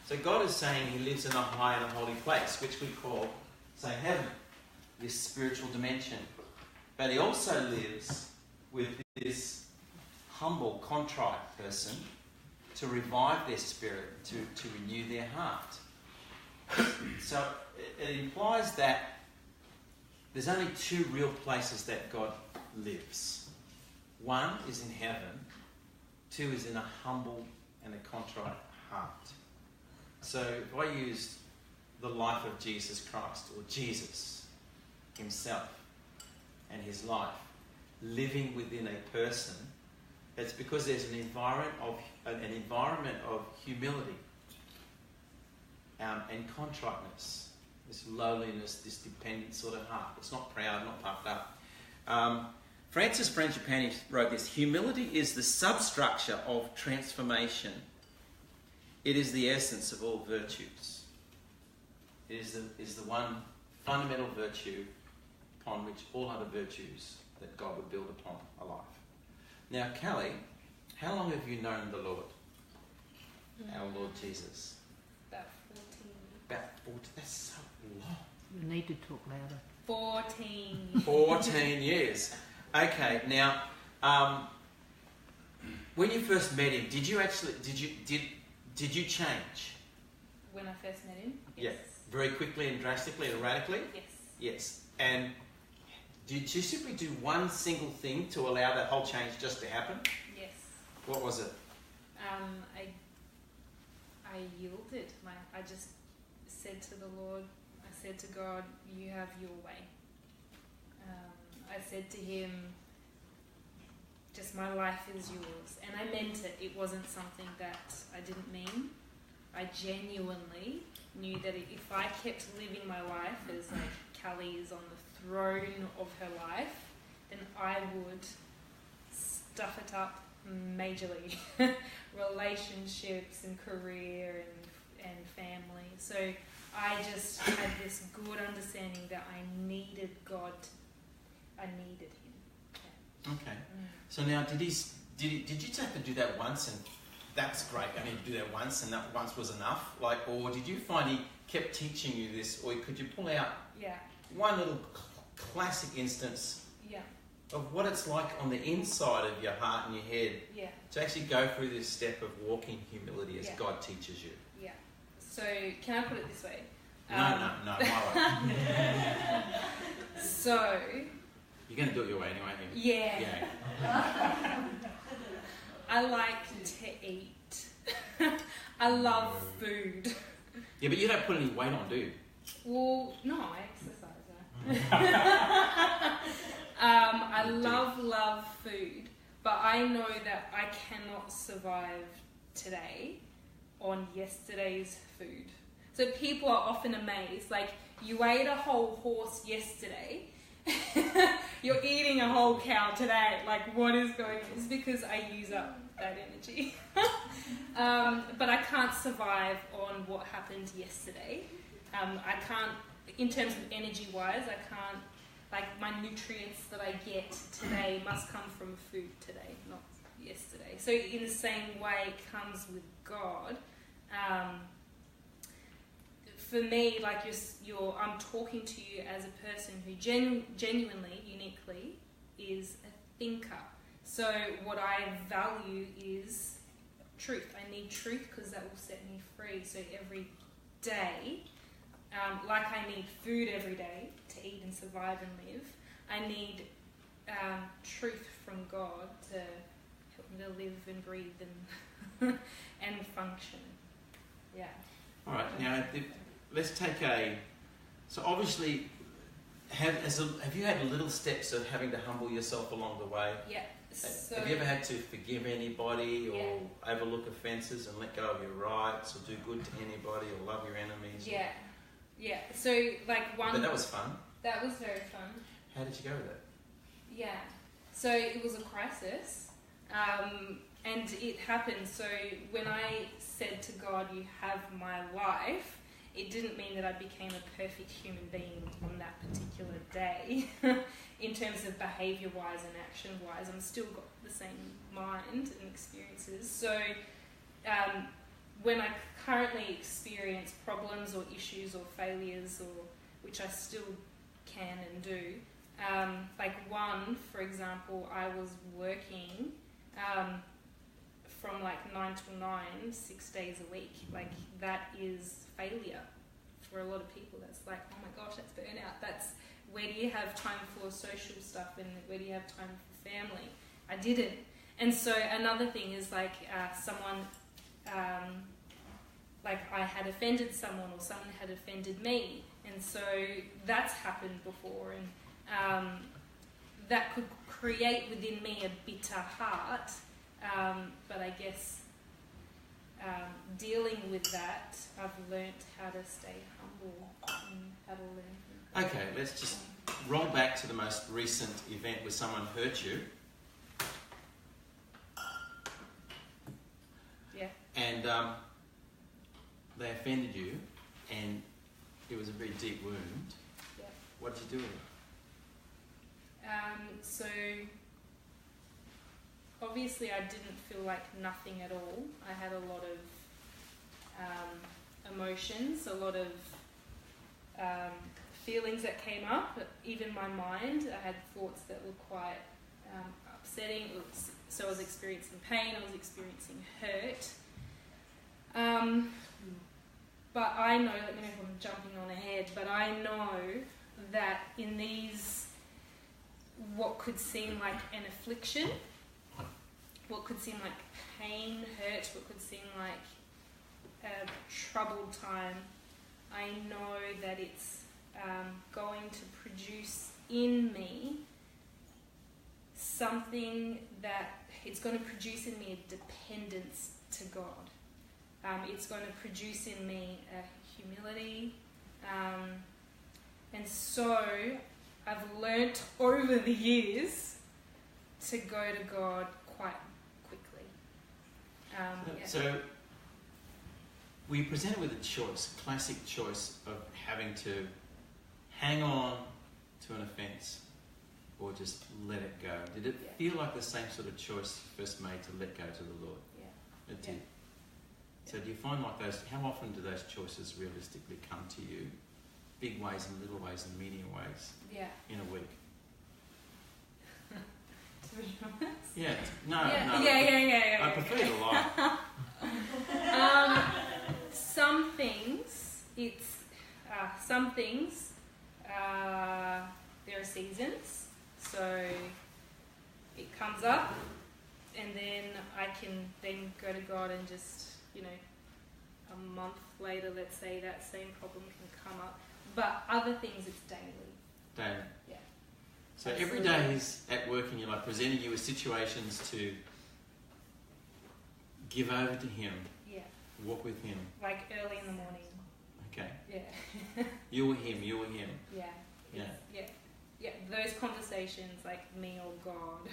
So God is saying he lives in a high and a holy place, which we call, say, heaven, this spiritual dimension. But he also lives with this humble, contrite person to revive their spirit, to renew their heart. So it implies that there's only two real places that God lives. One is in heaven. Two is in a humble and a contrite heart. So if I used the life of Jesus Christ, or Jesus himself and his life, living within a person, it's because there's an environment of humility and contriteness, this lowliness, this dependent sort of heart. It's not proud, not puffed up. Francis Frangipani wrote this: humility is the substructure of transformation. It is the essence of all virtues. It is the one fundamental virtue upon which all other virtues that God would build upon are life. Now, Callie, how long have you known the Lord? Our Lord Jesus? About 14. About 14. That's so long. You need to talk louder. 14. 14 years. Okay, now, when you first met him, did you change? When I first met him? Yes. Yeah. Very quickly and drastically and radically? Yes. Yes. And did you simply do one single thing to allow that whole change just to happen? Yes. What was it? I yielded. I just said to the Lord, I said to God, you have your way. I said to him, just my life is yours. And I meant it. It wasn't something that I didn't mean. I genuinely knew that if I kept living my life as like Callie is on the throne of her life, then I would stuff it up majorly. Relationships and career and family. So I just had this good understanding that I needed God. I needed him. Yeah. Okay. So now, did you just have to do that once and that's great? I mean, do that once and that once was enough? Or did you find he kept teaching you this? Or could you pull out one little classic instance of what it's like on the inside of your heart and your head to actually go through this step of walking humility as God teaches you? Yeah. So, can I put it this way? No, my way. So... You're going to do it your way anyway, aren't you? Yeah. I like to eat. I love food. Yeah, but you don't put any weight on, do you? Well, no, I exercise. I love food, but I know that I cannot survive today on yesterday's food. So people are often amazed, like, you ate a whole horse yesterday, you're eating a whole cow today, like, what is going on? It's because I use up that energy. But I can't survive on what happened yesterday. I can't, in terms of energy-wise, I can't, like, my nutrients that I get today must come from food today, not yesterday. So in the same way, it comes with God. For me, like, I'm talking to you as a person who genuinely, uniquely, is a thinker. So what I value is truth. I need truth because that will set me free. So every day, like I need food every day to eat and survive and live, I need truth from God to help me to live and breathe and and function. Yeah. All right. Now, let's take so obviously, have you had little steps of having to humble yourself along the way? Yeah. So, have you ever had to forgive anybody or overlook offences and let go of your rights or do good to anybody or love your enemies? Yeah. Yeah. So, like, But that was fun. That was very fun. How did you go with that? Yeah. So it was a crisis. And it happened. So when I said to God, you have my life, it didn't mean that I became a perfect human being on that particular day. In terms of behaviour-wise and action-wise, I'm still got the same mind and experiences. So when I currently experience problems or issues or failures, or which I still can and do. Like one, for example, I was working from like 9 till 9, 6 days a week. Like that is failure for a lot of people. That's like, oh my gosh, that's burnout. That's where do you have time for social stuff, and where do you have time for family? I didn't. And so another thing is like someone, like I had offended someone or someone had offended me. And so that's happened before, and that could create within me a bitter heart. But I guess dealing with that, I've learnt how to stay humble and how to learn. Okay, let's just roll back to the most recent event where someone hurt you. Yeah. And they offended you, and it was a very deep wound. Yeah. What did you do with it? So obviously I didn't feel like nothing at all. I had a lot of emotions, a lot of feelings that came up, even my mind. I had thoughts that were quite upsetting. So I was experiencing pain, I was experiencing hurt. But I know, let me know if I'm jumping on ahead, but I know that in these, what could seem like an affliction, what could seem like pain, hurt, what could seem like a troubled time, I know that it's going to produce in me something that, it's going to produce in me a dependence to God. It's going to produce in me a humility. And so I've learnt over the years to go to God quite quickly. Yeah. So we presented with a choice, a classic choice of having to hang on to an offence or just let it go. Did it feel like the same sort of choice you first made to let go to the Lord? Yeah. It did. So do you find like those, how often do those choices realistically come to you? Big ways and little ways and medium ways in a week? To be honest? Yeah. No. Yeah. I prefer to lie. Some things, there are seasons. So it comes up, and then I can then go to God and just, a month later, let's say, that same problem can come up. But other things, it's daily. Daily. Yeah. So every day is at work in your life, presenting you with situations to give over to Him. Yeah. Walk with Him. Like early in the morning. Okay. Yeah. You or Him. Yeah. Yeah. Those conversations, like me or God.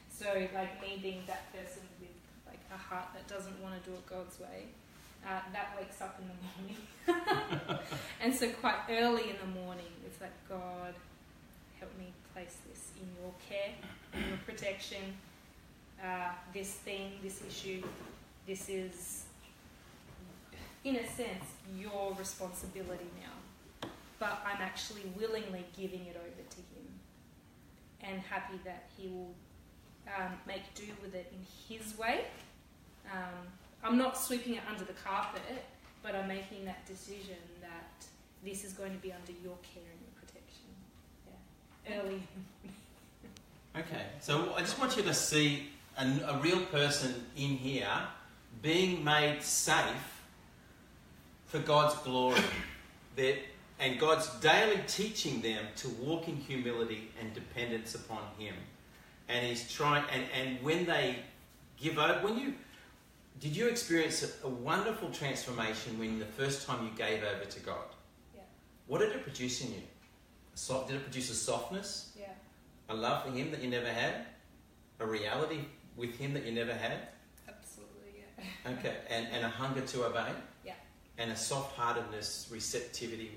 So like me being that person with like a heart that doesn't want to do it God's way, that wakes up in the morning. And so quite early in the morning, it's like, God, help me place this in your care, in your protection. This thing, this issue, this is, in a sense, your responsibility now. But I'm actually willingly giving it over to Him, and happy that He will make do with it in His way. I'm not sweeping it under the carpet, but I'm making that decision that this is going to be under your care and your protection. Yeah. Early. Okay, so I just want you to see a real person in here being made safe for God's glory. And God's daily teaching them to walk in humility and dependence upon Him. And He's trying, and when they give up, did you experience a wonderful transformation when the first time you gave over to God? Yeah. What did it produce in you? Did it produce a softness? Yeah. A love for Him that you never had? A reality with Him that you never had? Absolutely, yeah. Okay, and a hunger to obey? Yeah. And a soft-heartedness, receptivity,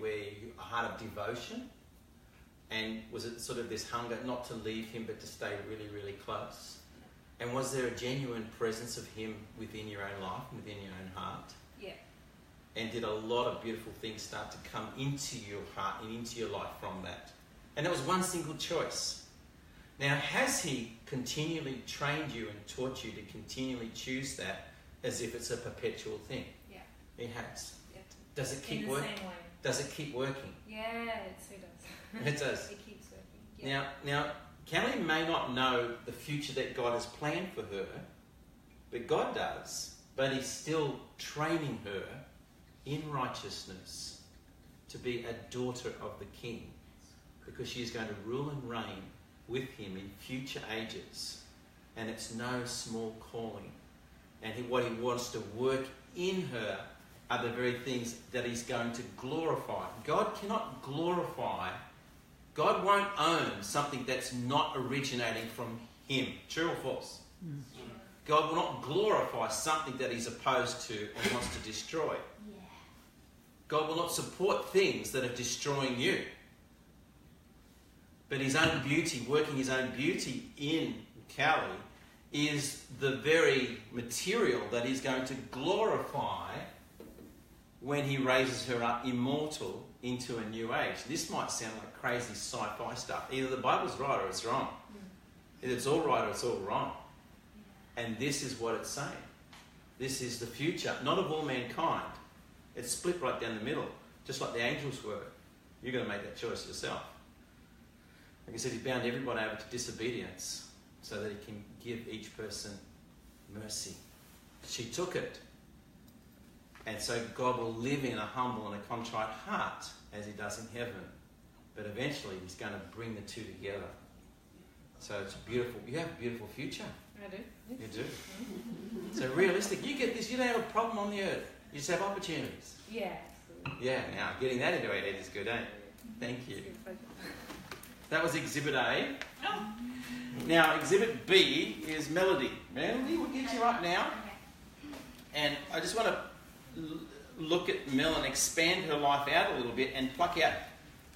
a heart of devotion? And was it sort of this hunger not to leave Him but to stay really, really close? And was there a genuine presence of Him within your own life, within your own heart? Yeah. and did a lot of beautiful things start to come into your heart and into your life from that. And it was one single choice. Now, has he continually trained you and taught you to continually choose that as if it's a perpetual thing? Yeah. He has. Yeah. Does it keep In the working? same way. Does it keep working? Yeah, it so does. It does. It keeps working. Yeah. Now, Kelly may not know the future that God has planned for her, but God does. But he's still training her in righteousness to be a daughter of the King, because she is going to rule and reign with him in future ages. And it's no small calling. And what he wants to work in her are the very things that he's going to glorify. God cannot glorify. God won't own something that's not originating from him. True or false? Mm. God will not glorify something that he's opposed to and wants to destroy. Yeah. God will not support things that are destroying you. But his own beauty, working his own beauty in Callie, is the very material that he's going to glorify when he raises her up immortal into a new age. This might sound like crazy sci-fi stuff. Either the Bible's right or it's wrong. Either it's all right or it's all wrong. And this is what it's saying. This is the future, not of all mankind. It's split right down the middle, just like the angels were. You've got to make that choice yourself. Like I said, he's bound everybody over to disobedience so that he can give each person mercy. She took it. And so God will live in a humble and a contrite heart as he does in heaven. But eventually he's going to bring the two together. So it's beautiful. You have a beautiful future. I do. You do. So realistic. You get this, you don't have a problem on the earth. You just have opportunities. Yeah. Yeah, now getting that into our head is good, eh? Thank you. That was Exhibit A. Now, Exhibit B is Melody. Melody, we'll get you up now. And I just want to look at Mel and expand her life out a little bit and pluck out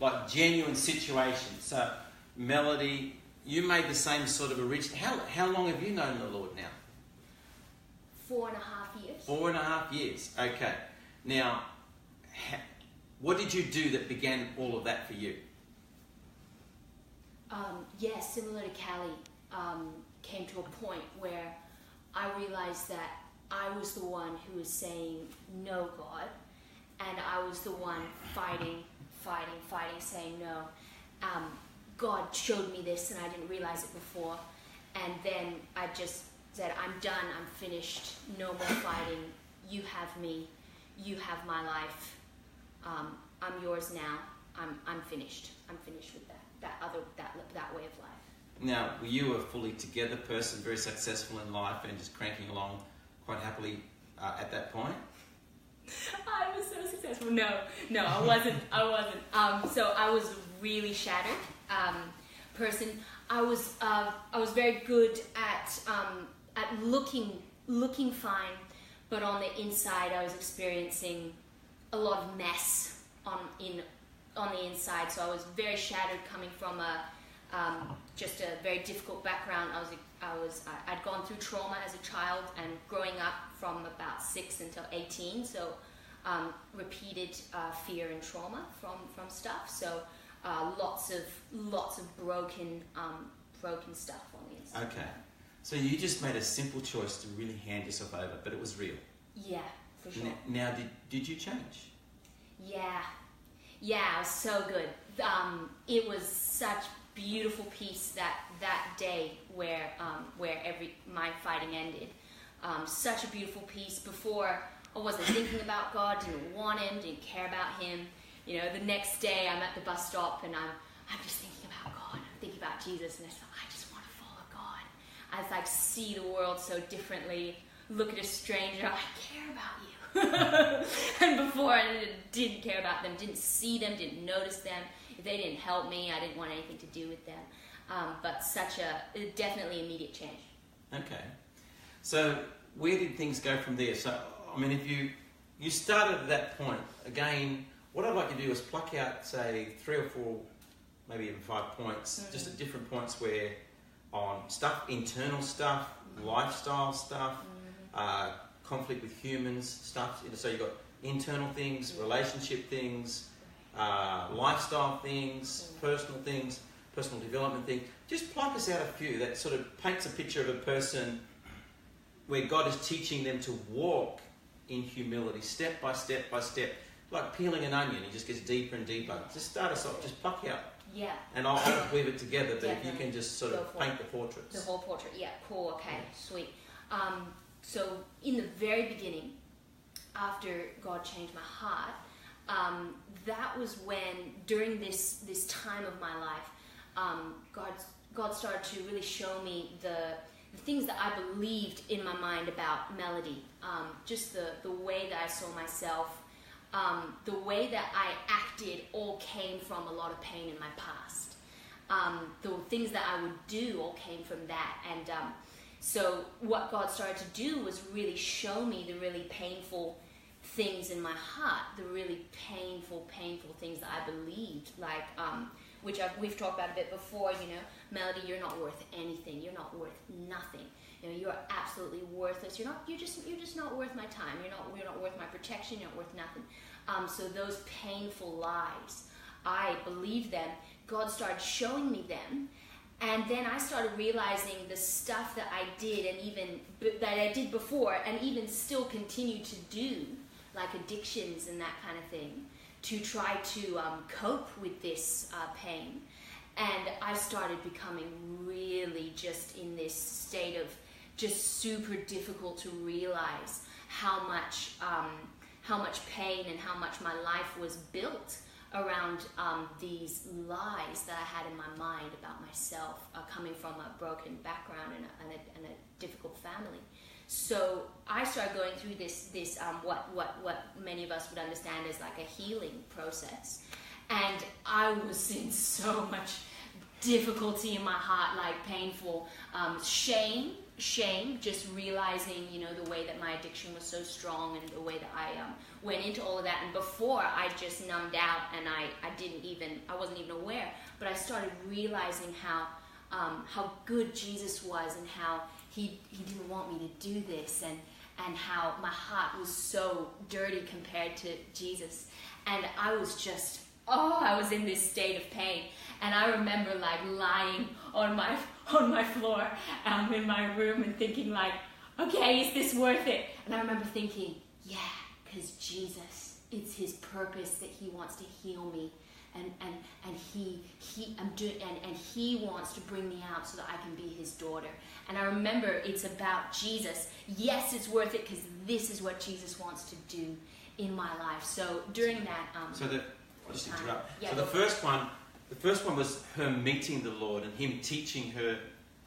like genuine situations. So, Melody, you made the same sort of original. How long have you known the Lord now? 4.5 years. 4.5 years. Okay. Now, what did you do that began all of that for you? Similar to Callie, came to a point where I realized that I was the one who was saying, no, God, and I was the one fighting, saying no. God showed me this and I didn't realize it before, and then I just said, I'm done, I'm finished, no more fighting, you have me, you have my life, I'm yours now, I'm finished with that way of life. Now, were you a fully together person, very successful in life and just cranking along quite happily at that point? I was so successful. No, I wasn't. So I was a really shattered person. I was very good at looking fine, but on the inside I was experiencing a lot of mess on the inside. So I was very shattered, coming from just a very difficult background. I'd gone through trauma as a child and growing up from about 6 until 18. So repeated fear and trauma from stuff. So lots of broken stuff on the inside. Okay. So you just made a simple choice to really hand yourself over, but it was real. Yeah, for sure. Now, did you change? Yeah, it was so good. It was such beautiful peace that day where my fighting ended. Such a beautiful peace. Before, I wasn't thinking about God, didn't want him, didn't care about him. You know, the next day I'm at the bus stop and I'm just thinking about God, I'm thinking about Jesus, and I thought, I just want to follow God. I see the world so differently, look at a stranger, I care about you. And before, I didn't care about them, didn't see them, didn't notice them. If they didn't help me, I didn't want anything to do with them. But definitely immediate change. Okay. So where did things go from there? So, I mean, if you started at that point, again, what I'd like you to do is pluck out, say, 3 or 4, maybe even 5 points, just at different points where on stuff, internal stuff, lifestyle stuff, conflict with humans stuff. So you've got internal things, relationship things, lifestyle things, personal things, personal development things. Just pluck us out a few that sort of paints a picture of a person where God is teaching them to walk in humility, step by step by step, like peeling an onion. It just gets deeper and deeper. Just start us off, just pluck out. Yeah. And I'll weave it together, but if you can just sort of paint the portraits. The whole portrait, yeah, cool, okay, sweet. So in the very beginning, after God changed my heart, that was when, during this time of my life, God started to really show me the things that I believed in my mind about melody, just the way that I saw myself, the way that I acted all came from a lot of pain in my past. The things that I would do all came from that. And so what God started to do was really show me the really painful things in my heart, the really painful things that I believed, like, which we've talked about a bit before, Melody, you're not worth anything. You're not worth nothing. You're absolutely worthless. You're just not worth my time. You're not worth my protection. You're not worth nothing. So those painful lies, I believed them. God started showing me them, and then I started realizing the stuff that I did, and even that I did before, and even still continue to do, like addictions and that kind of thing, to try to cope with this pain. And I started becoming really just in this state of just super difficult to realize how much pain and how much my life was built around these lies that I had in my mind about myself, coming from a broken background and a difficult family. So I started going through this what many of us would understand as like a healing process, and I was in so much difficulty in my heart, like painful shame, just realizing, the way that my addiction was so strong, and the way that I went into all of that. And before, I just numbed out, and I wasn't even aware, but I started realizing how good Jesus was, and how he didn't want me to do this, and how my heart was so dirty compared to Jesus. And I was just, I was in this state of pain. And I remember like lying on my floor in my room and thinking like, okay, is this worth it? And I remember thinking, yeah, because Jesus, it's his purpose that he wants to heal me, and he wants to bring me out so that I can be his daughter. And I remember it's about Jesus. Yes, it's worth it because this is what Jesus wants to do in my life. So during that I'll just interrupt. Yeah, so the first one was her meeting the Lord and him teaching her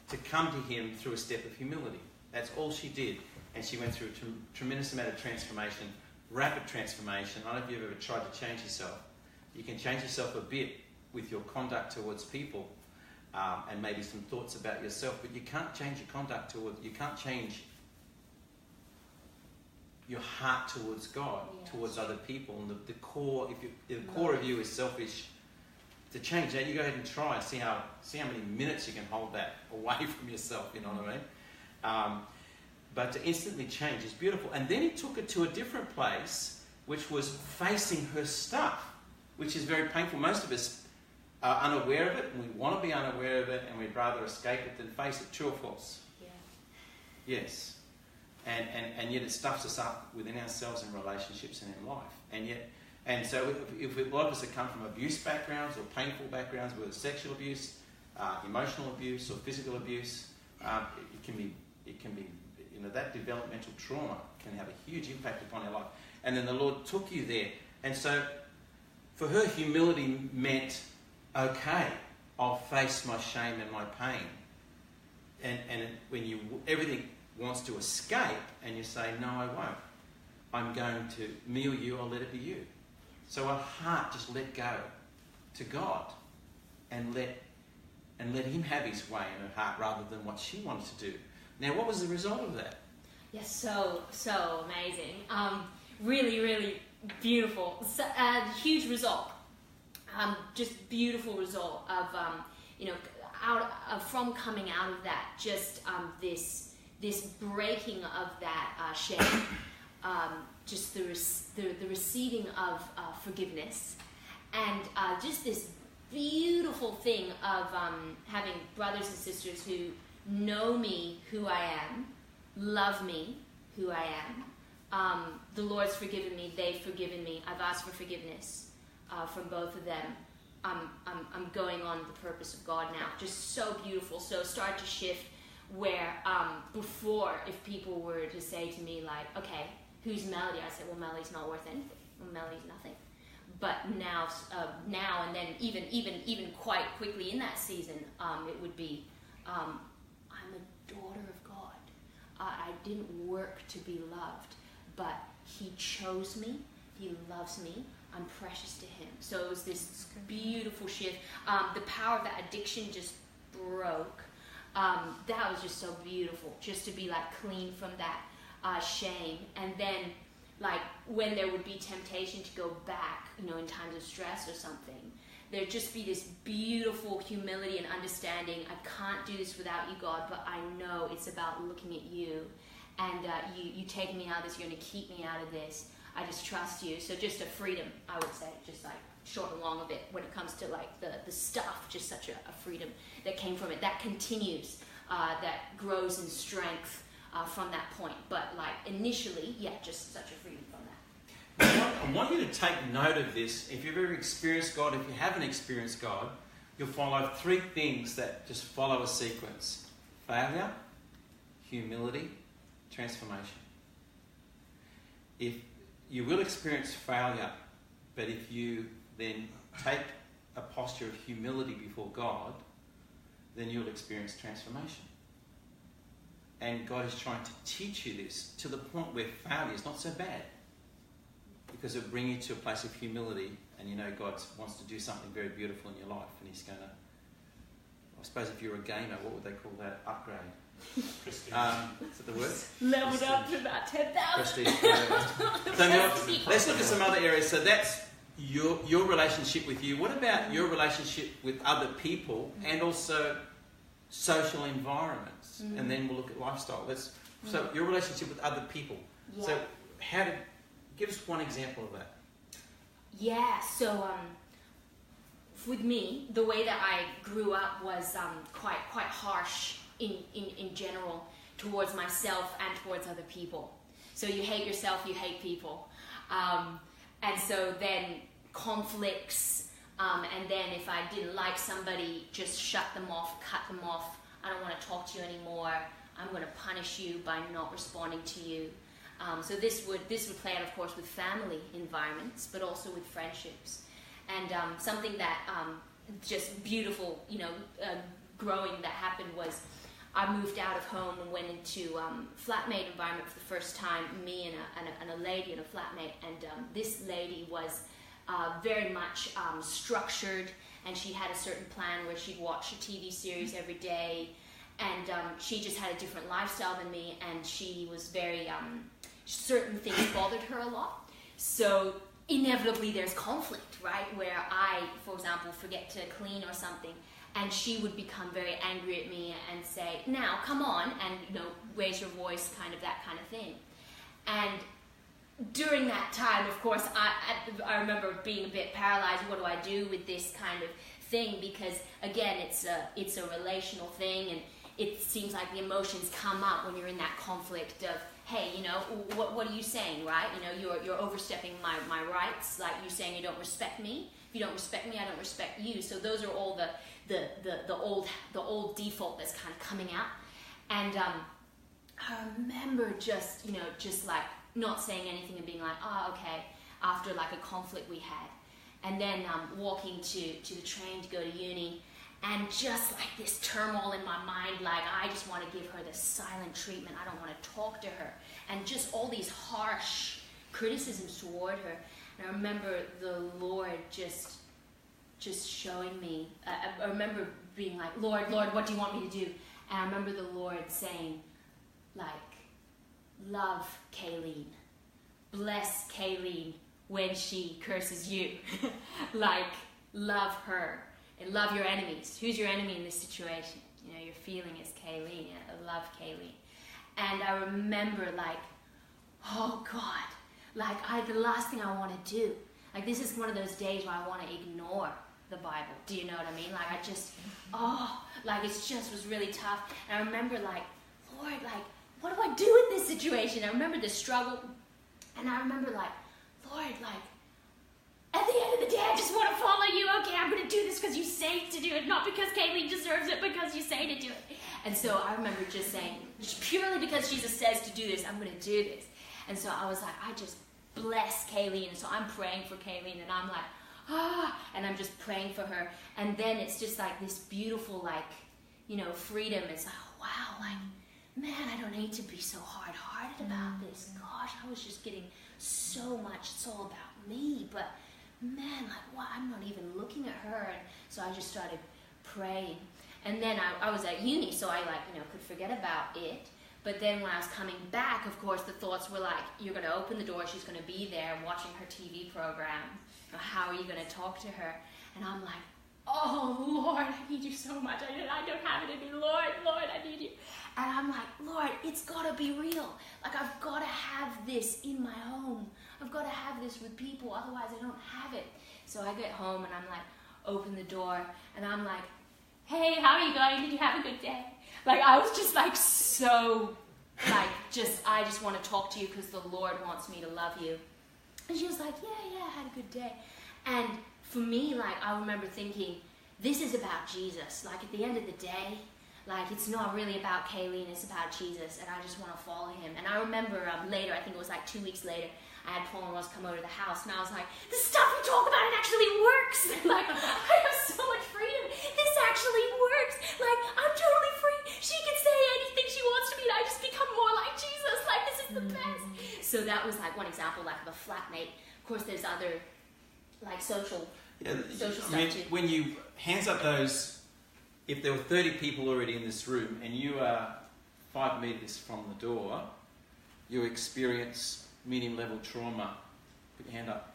to come to him through a step of humility. That's all she did. And she went through a tremendous amount of transformation, rapid transformation. I don't know if you've ever tried to change yourself. You can change yourself a bit with your conduct towards people, and maybe some thoughts about yourself, but you can't change your conduct you can't change your heart towards God, towards other people. And the core, the core of you is selfish, to change that, you go ahead and try. See how many minutes you can hold that away from yourself. You know what I mean? But to instantly change is beautiful. And then he took it to a different place, which was facing her stuff, which is very painful. Most of us are unaware of it, and we want to be unaware of it, and we'd rather escape it than face it. True or false? Yeah. Yes. And yet it stuffs us up within ourselves in relationships and in life. And so if a lot of us have come from abuse backgrounds or painful backgrounds, whether it's sexual abuse, emotional abuse, or physical abuse, it can be that developmental trauma can have a huge impact upon our life. And then the Lord took you there. And so for her, humility meant, okay, I'll face my shame and my pain. And when everything wants to escape, and you say, no, I won't. I'm going to meal you, I'll let it be you. So her heart just let go to God and let him have his way in her heart rather than what she wanted to do. Now, what was the result of that? Yes, so amazing. Really, really beautiful. So, huge result. Just beautiful result of from coming out of that. Just this breaking of that shame. just the receiving of forgiveness, and just this beautiful thing of having brothers and sisters who know me, who I am, love me, who I am. The Lord's forgiven me, they've forgiven me, I've asked for forgiveness from both of them. I'm going on the purpose of God now. Just so beautiful. So start to shift where before, if people were to say to me like, okay, who's Melody? I say, well, Melody's not worth anything. Well, Melody's nothing. But now and then, even quite quickly in that season, it would be, I'm a daughter of God. I didn't work to be loved, but He chose me. He loves me. I'm precious to Him. So it was this beautiful shift. The power of that addiction just broke. That was just so beautiful, just to be like clean from that shame. And then, like when there would be temptation to go back, in times of stress or something, there'd just be this beautiful humility and understanding. I can't do this without you, God, but I know it's about looking at you, and you taking me out of this. You're going to keep me out of this. I just trust you. So just a freedom, I would say, just like short and long of it when it comes to like the stuff, just such a freedom that came from it. That continues, that grows in strength from that point. But like initially, just such a freedom from that. I want you to take note of this. If you've ever experienced God, if you haven't experienced God, you'll follow 3 things that just follow a sequence: failure, humility, transformation. If you will experience failure, but if you then take a posture of humility before God, then you'll experience transformation. And God is trying to teach you this to the point where failure is not so bad, because it'll bring you to a place of humility, and God wants to do something very beautiful in your life, and He's going to, I suppose if you're a gamer, what would they call that? Upgrade. Is that the word? Leveled up to about 10,000. Prestige. So now, let's look at some other areas. So that's your relationship with you. What about your relationship with other people and also social environments? And then we'll look at lifestyle. So your relationship with other people. Yeah. So give us one example of that. Yeah, so with me, the way that I grew up was quite harsh in general towards myself and towards other people. So you hate yourself, you hate people. And so then conflicts, and then if I didn't like somebody, just shut them off, cut them off. I don't want to talk to you anymore. I'm going to punish you by not responding to you. So this would play out, of course, with family environments, but also with friendships. And something that just beautiful, growing that happened was I moved out of home and went into flatmate environment for the first time. Me and a lady and a flatmate, and this lady was very much structured, and she had a certain plan where she'd watch a TV series every day, and she just had a different lifestyle than me, and she was very certain things bothered her a lot. So inevitably there's conflict, right? Where I, for example, forget to clean or something, and she would become very angry at me and say, now, come on, and, raise your voice, kind of that kind of thing. And during that time, of course, I remember being a bit paralyzed. What do I do with this kind of thing? Because, again, it's a relational thing, and it seems like the emotions come up when you're in that conflict of, hey, what are you saying, right? You're overstepping my rights, like you're saying you don't respect me. If you don't respect me, I don't respect you. So those are all the old default that's kind of coming out. And I remember just like not saying anything and being like, oh, okay, after like a conflict we had. And then walking to the train to go to uni, and just like this turmoil in my mind, like I just want to give her this silent treatment. I don't want to talk to her. And just all these harsh criticisms toward her. And I remember the Lord just showing me. I remember being like, Lord, what do you want me to do? And I remember the Lord saying, like, love Kayleen. Bless Kayleen when she curses you. Like, love her. And love your enemies. Who's your enemy in this situation? Your feeling is Kayleen. Love Kayleen. And I remember like, oh God, Like, the last thing I want to do. Like, this is one of those days where I want to ignore the Bible. Do you know what I mean? Like, I just, like, it just was really tough. And I remember, like, Lord, like, what do I do in this situation? I remember the struggle. And I remember, like, Lord, like, at the end of the day, I just want to follow you. Okay, I'm going to do this because you say to do it, not because Kayleen deserves it, because you say to do it. And so I remember just saying, just purely because Jesus says to do this, I'm going to do this. And so I was like, I just bless Kayleen. And so I'm praying for Kayleen, and I'm like, and I'm just praying for her. And then it's just like this beautiful, like, you know, freedom. It's like, wow, like, man, I don't need to be so hard-hearted about this. Gosh, I was just getting so much, it's all about me. But man, like, what? I'm not even looking at her. And so I just started praying. And then I was at uni, so I, like, you know, could forget about it. But then when I was coming back, of course, the thoughts were like, you're going to open the door, she's going to be there watching her TV program. How are you going to talk to her? And I'm like, oh, Lord, I need you so much. I don't have it in me. Lord, I need you. And I'm like, Lord, it's got to be real. Like, I've got to have this in my home. I've got to have this with people, otherwise I don't have it. So I get home and I'm like, open the door, and I'm like, hey, how are you going? Did you have a good day? Like, I was just like so, like, I just want to talk to you because the Lord wants me to love you. And she was like, yeah, I had a good day. And for me, like, I remember thinking, this is about Jesus. Like, at the end of the day, like, it's not really about Kayleen, it's about Jesus, and I just want to follow him. And I remember later, I think it was like 2 weeks later, I had Paul and Ross come over to the house, and I was like, the stuff we talk about, it actually works. Like, I have so much freedom. This actually works. Like, I'm totally free. She can say anything she wants to me, and I just become more like Jesus. Like, this is the best. So that was like one example, like, of a flatmate. Of course, there's other, like, social stuff too. When you hands up those, if there were 30 people already in this room, and you are 5 meters from the door, you experience medium level trauma. Put your hand up.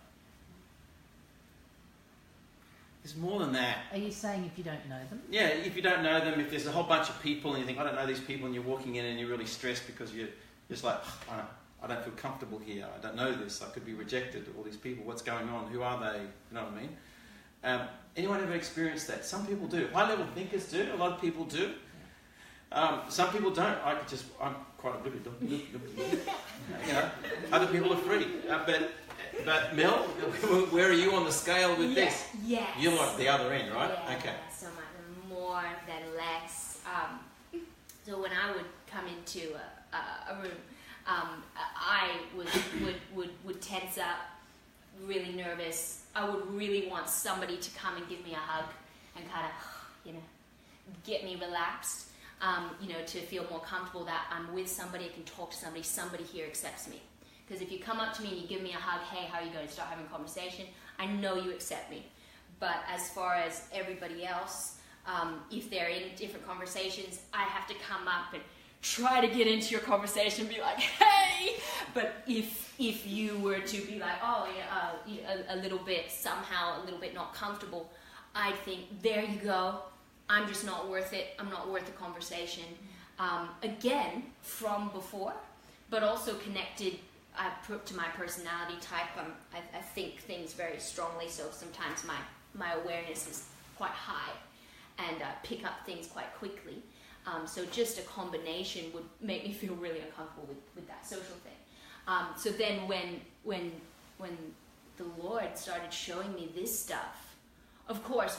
There's more than that. Are you saying if you don't know them? Yeah, if you don't know them, if there's a whole bunch of people and you think, I don't know these people, and you're walking in and you're really stressed because you're just like, I don't feel comfortable here, I don't know this, I could be rejected, all these people, what's going on, who are they, you know what I mean? Anyone ever experienced that? Some people do. High level thinkers do, a lot of people do. Some people don't. I'm quite oblivious. You know, other people are free. But Mel, where are you on the scale with this? Yes. You're like the other end, right? Yeah, okay. So much more than less. So when I would come into a room, I would tense up, really nervous. I would really want somebody to come and give me a hug and kind of, you know, get me relaxed. You know, to feel more comfortable that I'm with somebody, I can talk to somebody here accepts me. Because if you come up to me and you give me a hug, hey, how are you going to start having a conversation, I know you accept me. But as far as everybody else, if they're in different conversations, I have to come up and try to get into your conversation and be like, hey! But if you were to be like, oh, yeah, a little bit not comfortable, I'd think, there you go. I'm just not worth it. I'm not worth the conversation. Again, from before, but also connected to my personality type. I think things very strongly, so sometimes my awareness is quite high and pick up things quite quickly. So just a combination would make me feel really uncomfortable with that social thing. So then when the Lord started showing me this stuff, of course,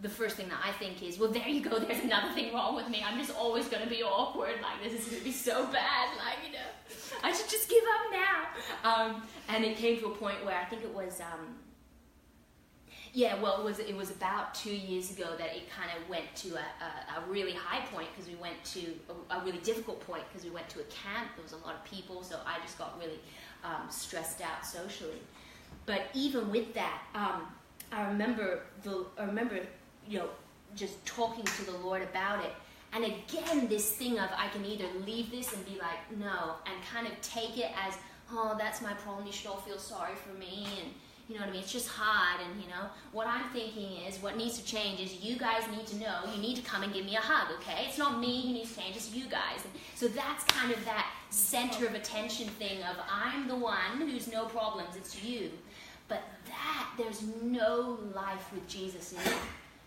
the first thing that I think is, well, there you go, there's another thing wrong with me. I'm just always going to be awkward. Like, this is going to be so bad. Like, you know, I should just give up now. And it came to a point where I think it was, it was about 2 years ago that it kind of went to a really high point because we went to a really difficult point because we went to a camp. There was a lot of people, so I just got really stressed out socially. But even with that, I remember, you know, just talking to the Lord about it. And again, this thing of I can either leave this and be like, no, and kind of take it as, oh, that's my problem, you should all feel sorry for me, and you know what I mean, it's just hard, and you know, what I'm thinking is, what needs to change is you guys need to know, you need to come and give me a hug, okay? It's not me who needs to change, it's you guys. And so that's kind of that center of attention thing of I'm the one who's no problems, it's you. But there's no life with Jesus in it.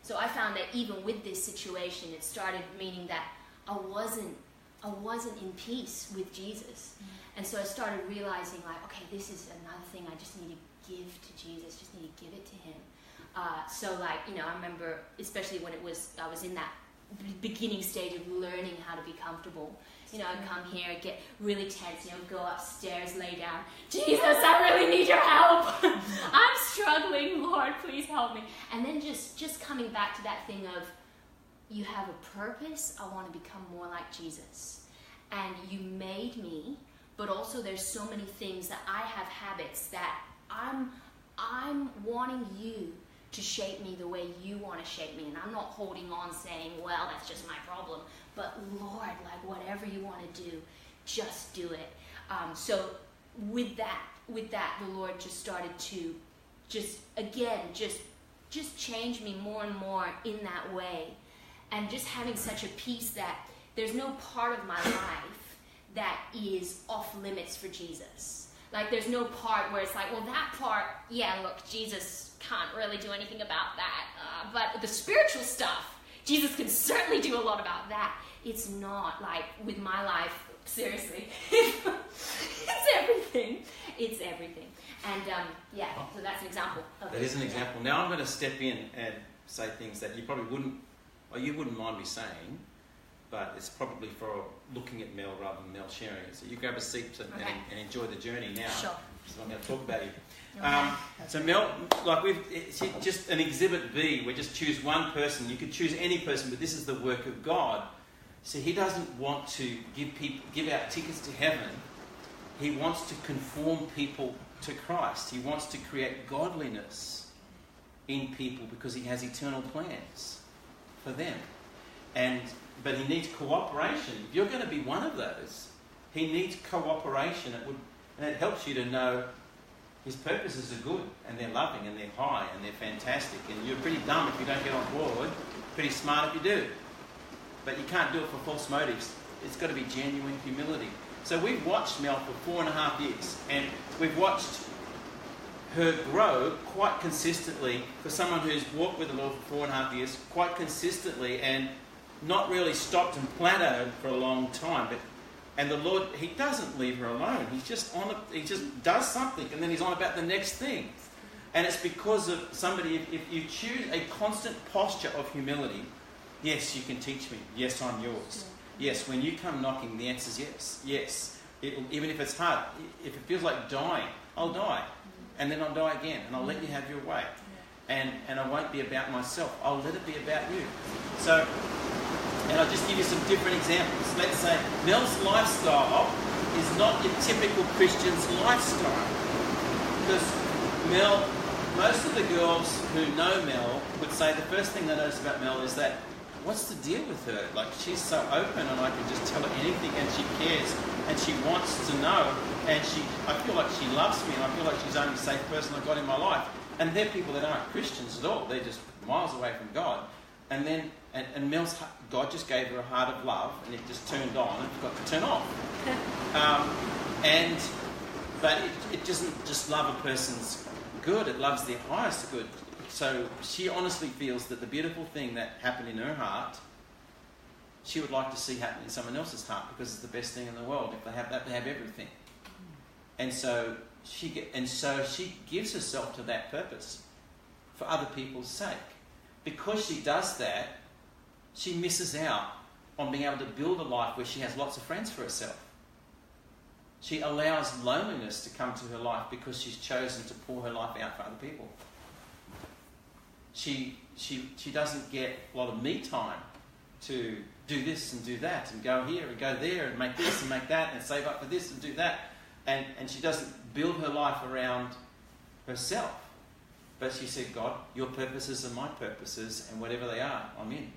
So I found that even with this situation, it started meaning that I wasn't in peace with Jesus. And so I started realizing, like, okay, this is another thing I just need to give to Jesus, just need to give it to him. So, like, you know, I remember, especially when I was in that beginning stage of learning how to be comfortable. You know, I'd come here, get really tense, you know, go upstairs, lay down. Jesus, I really need your help. I'm struggling, Lord, please help me. And then just coming back to that thing of, you have a purpose, I want to become more like Jesus. And you made me, but also there's so many things that I have habits that I'm wanting you to shape me the way you want to shape me. And I'm not holding on saying, well, that's just my problem. But Lord, like, whatever you want to do, just do it. So with that, the Lord just started to just change me more and more in that way. And just having such a peace that there's no part of my life that is off limits for Jesus. Like, there's no part where it's like, well, that part, yeah, look, Jesus can't really do anything about that. But the spiritual stuff, Jesus can certainly do a lot about that. It's not like with my life, seriously. It's everything. It's everything. And yeah, so that's an example of that. Is an example. Now I'm going to step in and say things that you probably wouldn't mind me saying, but it's probably for looking at Mel rather than Mel sharing it. So you grab a seat and enjoy the journey now. Sure. So I'm going to talk about you. So Mel, like it's just an exhibit B. We just choose one person. You could choose any person, but this is the work of God. So he doesn't want to give out tickets to heaven. He wants to conform people to Christ. He wants to create godliness in people because he has eternal plans for them. But he needs cooperation. If you're going to be one of those, he needs cooperation. And it helps you to know his purposes are good, and they're loving, and they're high, and they're fantastic. And you're pretty dumb if you don't get on board, pretty smart if you do. But you can't do it for false motives. It's got to be genuine humility. So we've watched Mel for 4.5 years, and we've watched her grow quite consistently for someone who's walked with the Lord for 4.5 years, quite consistently, and not really stopped and plateaued for a long time. And the Lord, he doesn't leave her alone. He just does something, and then he's on about the next thing. And it's because of somebody, if you choose a constant posture of humility, yes, you can teach me. Yes, I'm yours. Yes, when you come knocking, the answer is yes. Yes. Even if it's hard, if it feels like dying, I'll die. And then I'll die again, and I'll let you have your way. And I won't be about myself. I'll let it be about you. So, and I'll just give you some different examples. Let's say Mel's lifestyle is not your typical Christian's lifestyle. Because Mel, most of the girls who know Mel would say the first thing they notice about Mel is that, what's the deal with her? Like, she's so open and I can just tell her anything, and she cares and she wants to know, and I feel like she loves me, and I feel like she's the only safe person I've got in my life. And they're people that aren't Christians at all. They're just miles away from God. And then, and Mel's, God just gave her a heart of love, and it just turned on and forgot to turn off. But it doesn't just love a person's good, it loves their highest good. So she honestly feels that the beautiful thing that happened in her heart, she would like to see happen in someone else's heart, because it's the best thing in the world. If they have that, they have everything. And so she gives herself to that purpose for other people's sake. Because she does that, she misses out on being able to build a life where she has lots of friends for herself. She allows loneliness to come to her life because she's chosen to pour her life out for other people. She doesn't get a lot of me time to do this and do that and go here and go there and make this and make that and save up for this and do that. And she doesn't build her life around herself. But she said, God, your purposes are my purposes, and whatever they are, I'm in.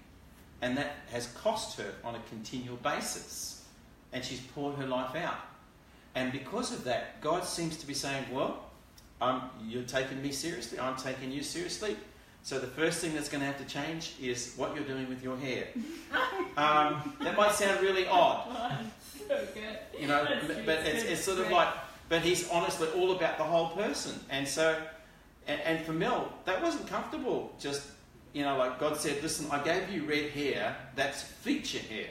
And that has cost her on a continual basis. And she's poured her life out. And because of that, God seems to be saying, well, you're taking me seriously, I'm taking you seriously. So the first thing that's going to have to change is what you're doing with your hair. That might sound really odd. So good. You know, but it's sort of like, but he's honestly all about the whole person. And so, and for Mel, that wasn't comfortable. Just, you know, like God said, listen, I gave you red hair, that's feature hair.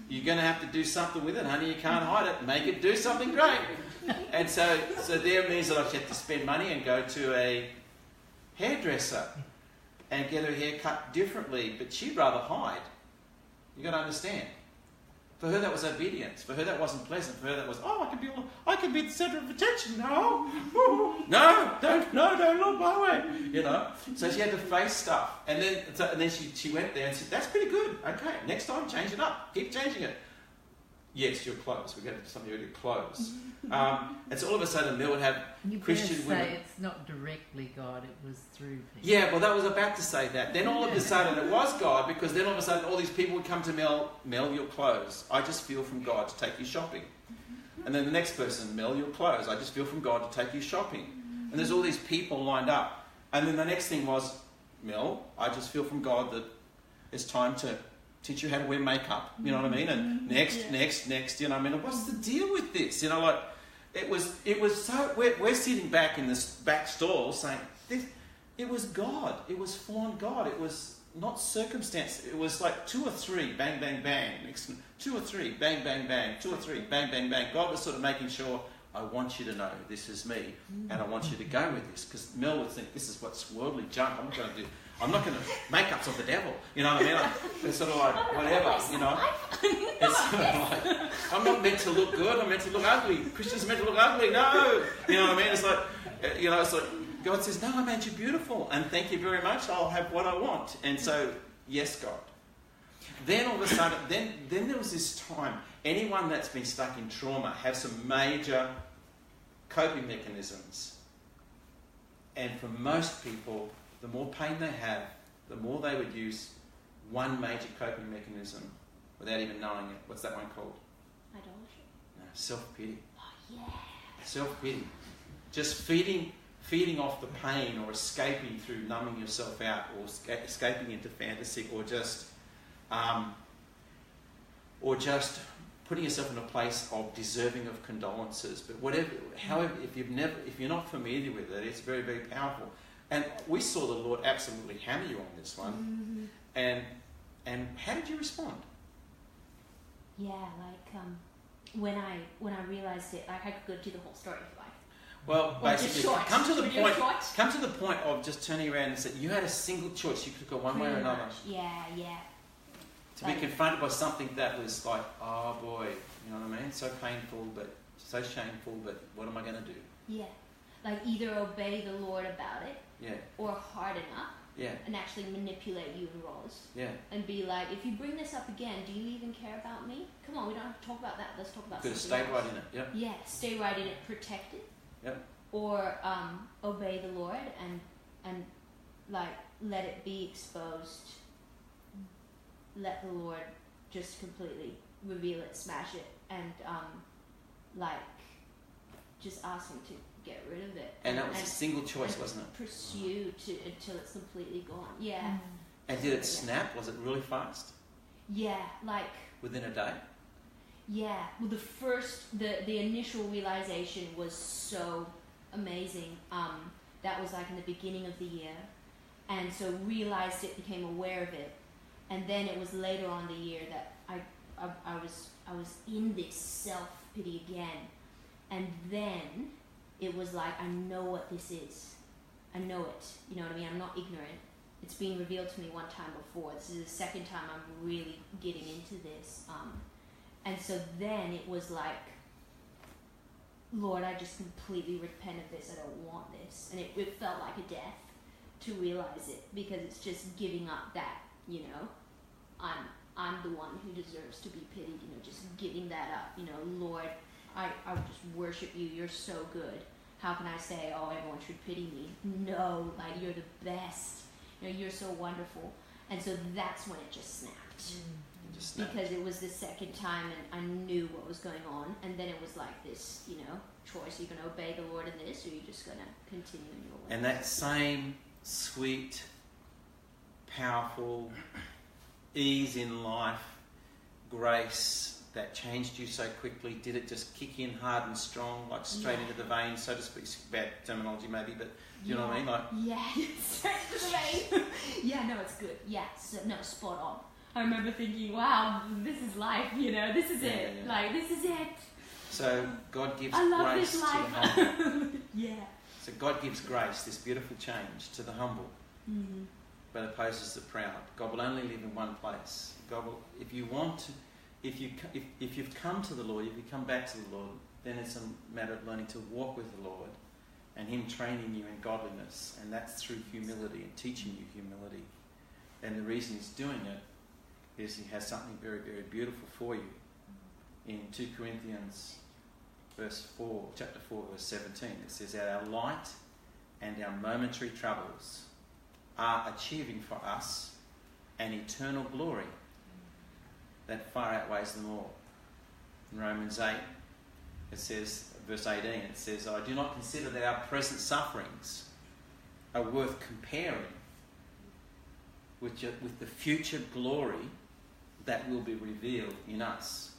You're going to have to do something with it, honey. You can't hide it. Make it do something great. And so there means that I have to spend money and go to a hairdresser and get her hair cut differently. But she'd rather hide. You've got to understand. For her, that was obedience. For her, that wasn't pleasant. For her, that was, I can be the centre of attention. No, don't look my way. You know. So she had to face stuff, and then she went there and said, "That's pretty good. Okay, next time, change it up. Keep changing it." Yes, your clothes. We're going to do something with your clothes. And so all of a sudden, Mel would have Christian women. It's not directly God; it was through people. Yeah, well, that was about to say that. Then all of a sudden, it was God, because then all of a sudden, all these people would come to Mel, your clothes. I just feel from God to take you shopping. And then the next person, Mel, your clothes. I just feel from God to take you shopping. And there's all these people lined up. And then the next thing was, Mel, I just feel from God that it's time to teach you how to wear makeup. You know what I mean? And next, you know what I mean? What's the deal with this? You know, like, it was so, we're sitting back in this back stall saying, it was God. It was full on God. It was not circumstance. It was like 2 or 3, bang, bang, bang. 2 or 3, bang, bang, bang. 2 or 3, bang, bang, bang. God was sort of making sure, I want you to know this is me, and I want you to go with this. Because Mel would think, this is what's worldly junk. I'm not going to makeup's of the devil. You know what I mean? Like, it's sort of like, whatever, you know. It's sort of like, I'm not meant to look good. I'm meant to look ugly. Christians are meant to look ugly. No. You know what I mean? It's like, you know, it's like, God says, no, I made you beautiful. And thank you very much. I'll have what I want. And so, yes, God. Then all of a sudden, then there was this time, anyone that's been stuck in trauma has some major coping mechanisms. And for most people, the more pain they have, the more they would use one major coping mechanism without even knowing it. What's that one called? Idolatry. No, self-pity. Oh, yeah. Self-pity. Just feeding off the pain, or escaping through numbing yourself out, or escaping into fantasy, or just putting yourself in a place of deserving of condolences. But whatever, however, if you're not familiar with it, it's very, very powerful. And we saw the Lord absolutely hammer you on this one. Mm-hmm. And how did you respond? Yeah, like when I realized it, like I could go do the whole story if you like. Well, basically, come to the point of just turning around and saying, you had a single choice. You could go one way or another. Yeah. To be confronted by something that was like, oh boy, you know what I mean? So painful, but so shameful, but what am I going to do? Yeah. Like either obey the Lord about it, or harden up, and actually manipulate you in roles, and be like, if you bring this up again, do you even care about me? Come on, we don't have to talk about that. Let's talk about something else. Stay right in it. Yeah, stay right in it, protect it. Yep. Or obey the Lord and like let it be exposed. Let the Lord just completely reveal it, smash it, and like just ask Him to get rid of it. And that was a single choice, wasn't it? Pursue until it's completely gone. Yeah. Mm. And did it snap? Was it really fast? Yeah, like within a day? Yeah. Well, the initial realization was so amazing. That was like in the beginning of the year, and so realized it, became aware of it, and then it was later on the year that I was in this self-pity again, and then it was like, I know what this is. I know it. You know what I mean? I'm not ignorant. It's been revealed to me one time before. This is the second time I'm really getting into this. And so then it was like, Lord, I just completely repent of this. I don't want this. And it felt like a death to realize it, because it's just giving up that, you know, I'm the one who deserves to be pitied, you know, just giving that up, you know, Lord, I just worship you. You're so good. How can I say, oh, everyone should pity me? No, like, you're the best. You know, you're so wonderful. And so that's when it just snapped. Because it was the second time, and I knew what was going on. And then it was like this, you know, choice. Are you going to obey the Lord in this, or are you just going to continue in your way? And that same sweet powerful, ease in life, grace that changed you so quickly? Did it just kick in hard and strong, like straight into the vein, so to speak? It's bad terminology maybe, but do you know what I mean? Like, yeah, straight to the vein. Yeah, no, it's good. Yeah, so, no, spot on. I remember thinking, wow, this is life, this is it. Yeah. Like, this is it. So God gives I love grace this to the life. humble. Yeah. So God gives grace, this beautiful change, to the humble, but opposes the proud. God will only live in one place. God will, if you've come to the Lord, if you come back to the Lord, then it's a matter of learning to walk with the Lord and Him training you in godliness, and that's through humility and teaching you humility. And the reason He's doing it is He has something very, very beautiful for you. In 2 Corinthians chapter 4, verse 17, it says that our light and our momentary troubles are achieving for us an eternal glory that far outweighs them all. In Romans 8, it says, verse 18, it says, I do not consider that our present sufferings are worth comparing with the future glory that will be revealed in us.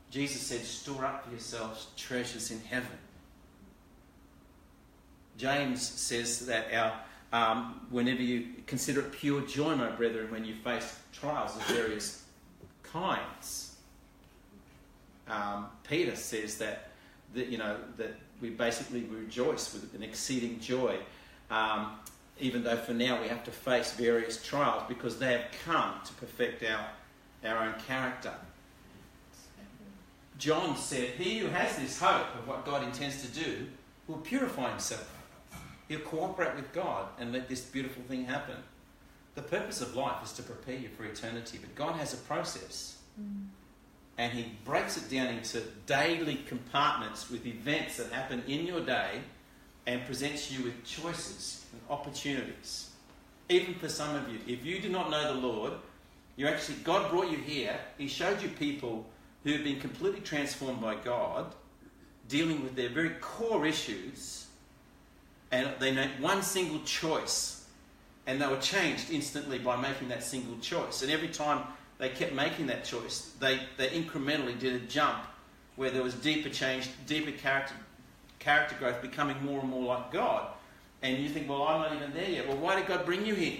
Jesus said, store up for yourselves treasures in heaven. James says that whenever you consider it pure joy, my brethren, when you face trials of various kinds. Peter says that we basically rejoice with an exceeding joy, even though for now we have to face various trials because they have come to perfect our own character. John said, he who has this hope of what God intends to do will purify himself. He'll cooperate with God and let this beautiful thing happen. The purpose of life is to prepare you for eternity, but God has a process. And He breaks it down into daily compartments with events that happen in your day and presents you with choices and opportunities. Even for some of you, if you do not know the Lord, God brought you here. He showed you people who have been completely transformed by God, dealing with their very core issues, and they made one single choice, and they were changed instantly by making that single choice. And every time they kept making that choice, they incrementally did a jump where there was deeper change, deeper character growth, becoming more and more like God. And you think, well, I'm not even there yet. Well, why did God bring you here?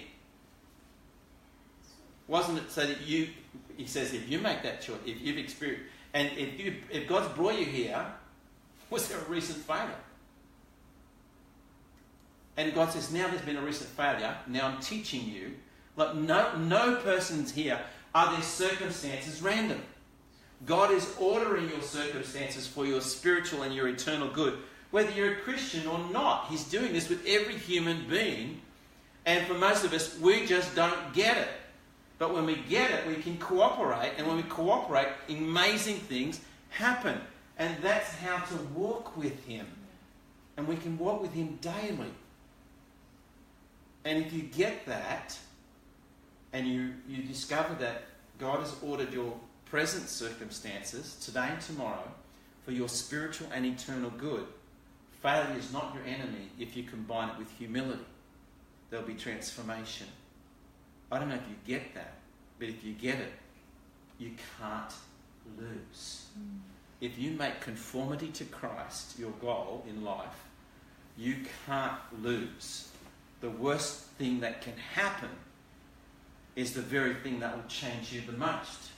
Wasn't it so that He says, if you make that choice, if you've experienced, and if God's brought you here, was there a recent failure? And God says, now there's been a recent failure, now I'm teaching you. Like no person's here, are their circumstances random. God is ordering your circumstances for your spiritual and your eternal good. Whether you're a Christian or not, He's doing this with every human being. And for most of us, we just don't get it. But when we get it, we can cooperate. And when we cooperate, amazing things happen. And that's how to walk with Him. And we can walk with Him daily. And if you get that, and you discover that God has ordered your present circumstances, today and tomorrow, for your spiritual and eternal good, failure is not your enemy if you combine it with humility. There'll be transformation. I don't know if you get that, but if you get it, you can't lose. If you make conformity to Christ your goal in life, you can't lose. The worst thing that can happen is the very thing that will change you the most.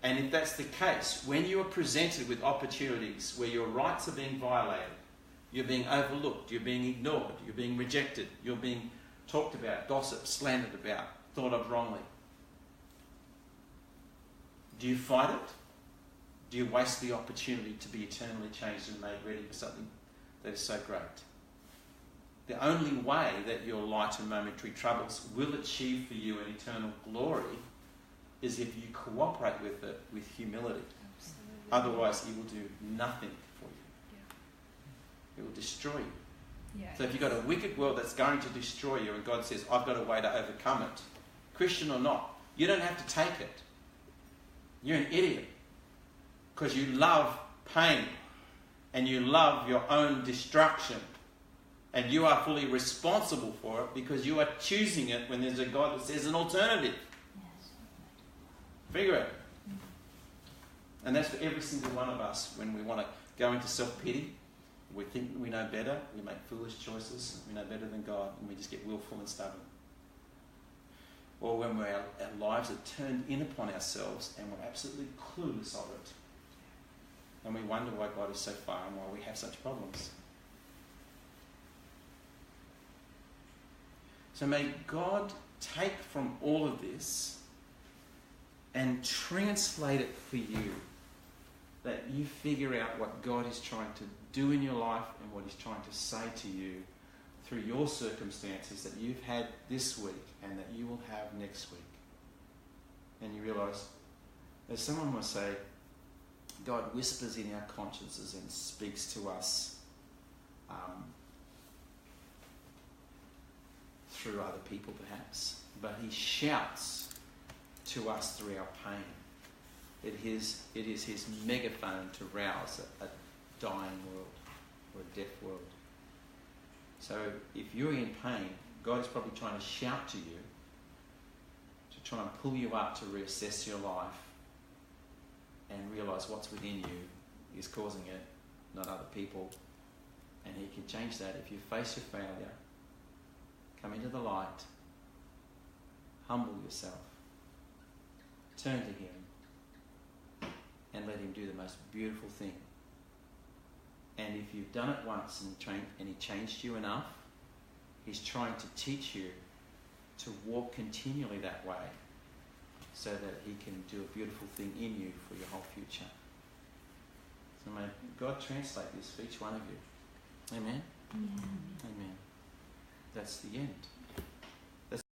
And if that's the case, when you are presented with opportunities where your rights are being violated, you're being overlooked, you're being ignored, you're being rejected, you're being talked about, gossiped, slandered about, thought of wrongly, do you fight it? Do you waste the opportunity to be eternally changed and made ready for something that is so great? The only way that your light and momentary troubles will achieve for you an eternal glory is if you cooperate with it with humility. Absolutely. Otherwise, it will do nothing for you. It will destroy you. Yeah. So if you've got a wicked world that's going to destroy you and God says, I've got a way to overcome it, Christian or not, you don't have to take it. You're an idiot because you love pain and you love your own destruction. And you are fully responsible for it because you are choosing it when there's a God that says an alternative. Yes. Figure it. And that's for every single one of us when we want to go into self-pity. We think we know better. We make foolish choices. We know better than God. And we just get willful and stubborn. Or when our lives are turned in upon ourselves and we're absolutely clueless of it. And we wonder why God is so far and why we have such problems. So may God take from all of this and translate it for you. That you figure out what God is trying to do in your life and what He's trying to say to you through your circumstances that you've had this week and that you will have next week. And you realise, as someone will say, God whispers in our consciences and speaks to us through other people perhaps, but He shouts to us through our pain. It is His megaphone to rouse a dying world or a deaf world. So if you're in pain, God is probably trying to shout to you, to try and pull you up to reassess your life and realise what's within you is causing it, not other people. And He can change that. If you face your failure, come into the light, humble yourself, turn to Him, and let Him do the most beautiful thing. And if you've done it once and He changed you enough, He's trying to teach you to walk continually that way so that He can do a beautiful thing in you for your whole future. So may God translate this for each one of you. Amen? Yeah. Amen. That's the end.